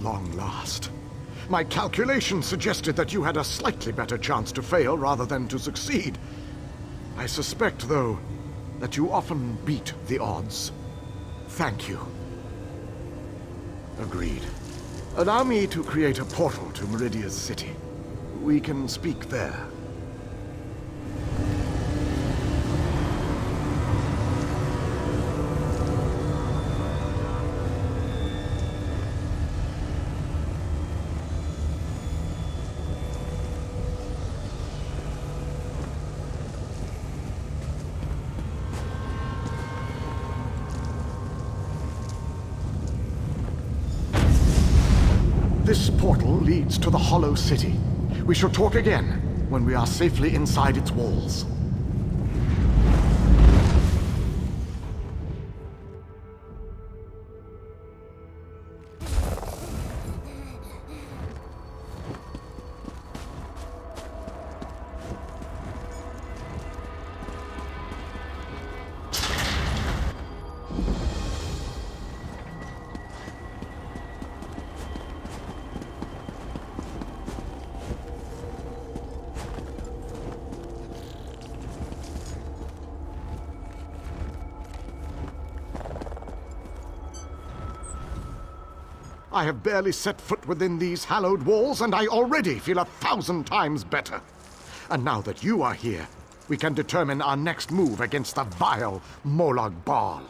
long last. My calculations suggested that you had a slightly better chance to fail rather than to succeed. I suspect, though, that you often beat the odds. Thank you. Agreed. Allow me to create a portal to Meridia's city. We can speak there. This portal leads to the Hollow City. We shall talk again when we are safely inside its walls. I have barely set foot within these hallowed walls, and I already feel 1,000 times better. And now that you are here, we can determine our next move against the vile Molag Bal.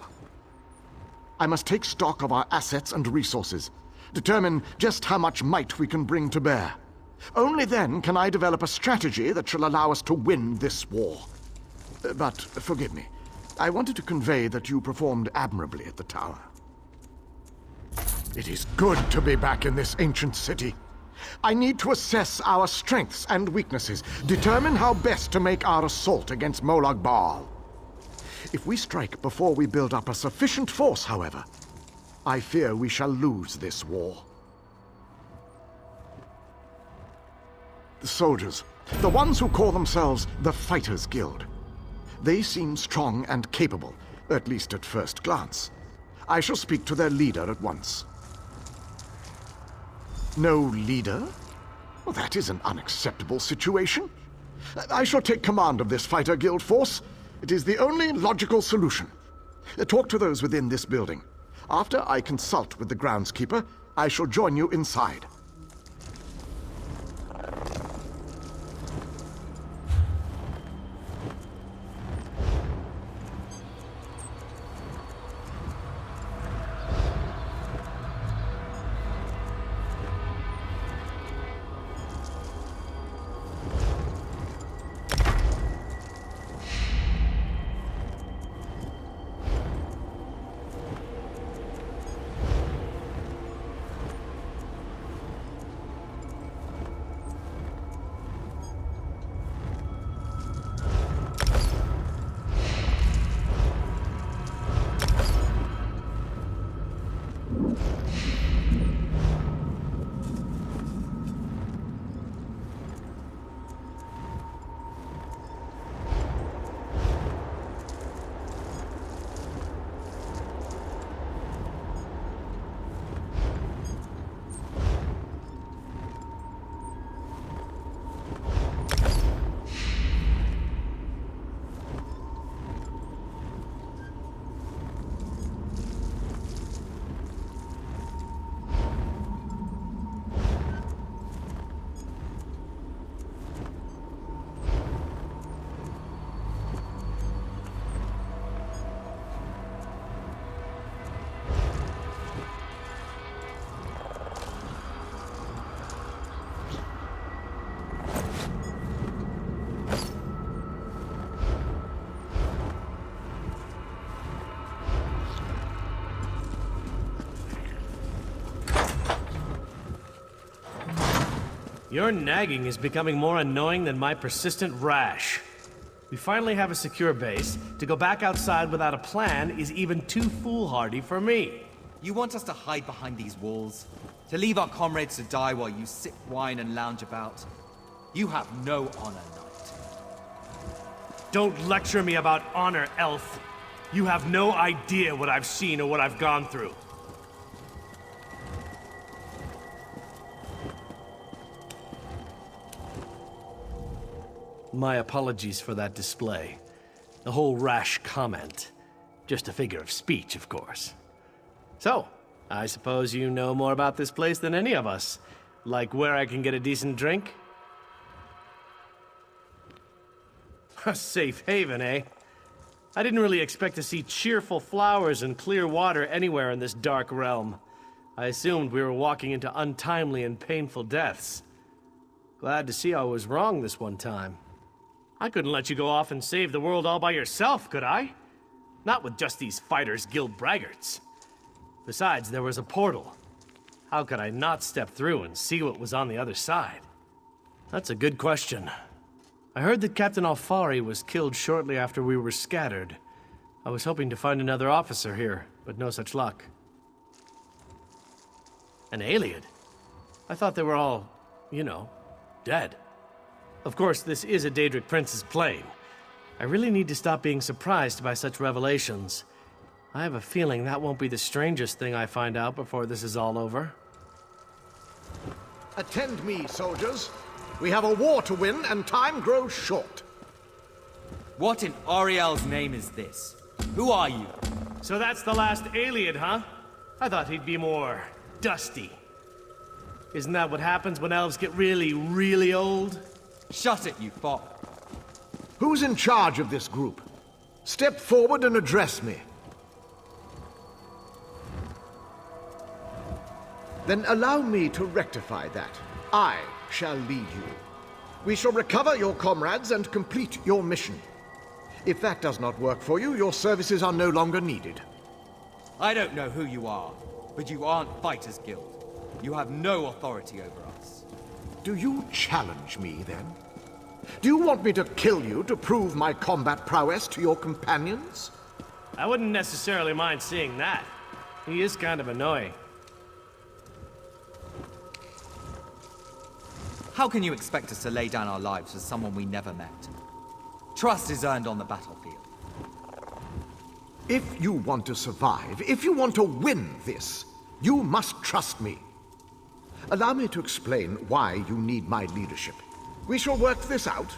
I must take stock of our assets and resources, determine just how much might we can bring to bear. Only then can I develop a strategy that shall allow us to win this war. But forgive me, I wanted to convey that you performed admirably at the tower. It is good to be back in this ancient city. I need to assess our strengths and weaknesses, determine how best to make our assault against Molag Bal. If we strike before we build up a sufficient force, however, I fear we shall lose this war. The soldiers, the ones who call themselves the Fighters Guild, they seem strong and capable, at least at first glance. I shall speak to their leader at once. No leader? Well, that is an unacceptable situation. I shall take command of this Fighter Guild force. It is the only logical solution. Talk to those within this building. After I consult with the groundskeeper, I shall join you inside. Your nagging is becoming more annoying than my persistent rash. We finally have a secure base. To go back outside without a plan is even too foolhardy for me. You want us to hide behind these walls? To leave our comrades to die while you sip wine and lounge about? You have no honor, knight. Don't lecture me about honor, elf. You have no idea what I've seen or what I've gone through. My apologies for that display. The whole rash comment. Just a figure of speech, of course. So, I suppose you know more about this place than any of us. Like where I can get a decent drink? A safe haven, eh? I didn't really expect to see cheerful flowers and clear water anywhere in this dark realm. I assumed we were walking into untimely and painful deaths. Glad to see I was wrong this one time. I couldn't let you go off and save the world all by yourself, could I? Not with just these Fighters Guild braggarts. Besides, there was a portal. How could I not step through and see what was on the other side? That's a good question. I heard that Captain Alfari was killed shortly after we were scattered. I was hoping to find another officer here, but no such luck. An Iliad? I thought they were all, you know, dead. Of course, this is a Daedric Prince's plane. I really need to stop being surprised by such revelations. I have a feeling that won't be the strangest thing I find out before this is all over. Attend me, soldiers. We have a war to win, and time grows short. What in Ariel's name is this? Who are you? So that's the last Iliad, huh? I thought he'd be more dusty. Isn't that what happens when elves get really, really old? Shut it, you fop. Who's in charge of this group? Step forward and address me. Then allow me to rectify that. I shall lead you. We shall recover your comrades and complete your mission. If that does not work for you, your services are no longer needed. I don't know who you are, but you aren't Fighters Guild. You have no authority over us. Do you challenge me, then? Do you want me to kill you to prove my combat prowess to your companions? I wouldn't necessarily mind seeing that. He is kind of annoying. How can you expect us to lay down our lives for someone we never met? Trust is earned on the battlefield. If you want to survive, if you want to win this, you must trust me. Allow me to explain why you need my leadership. We shall work this out.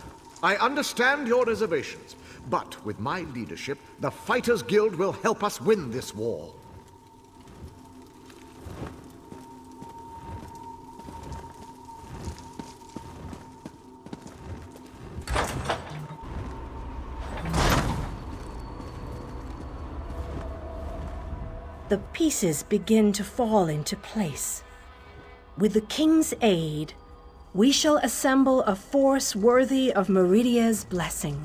I understand your reservations, but with my leadership, the Fighters Guild will help us win this war. The pieces begin to fall into place. With the king's aid, we shall assemble a force worthy of Meridia's blessing.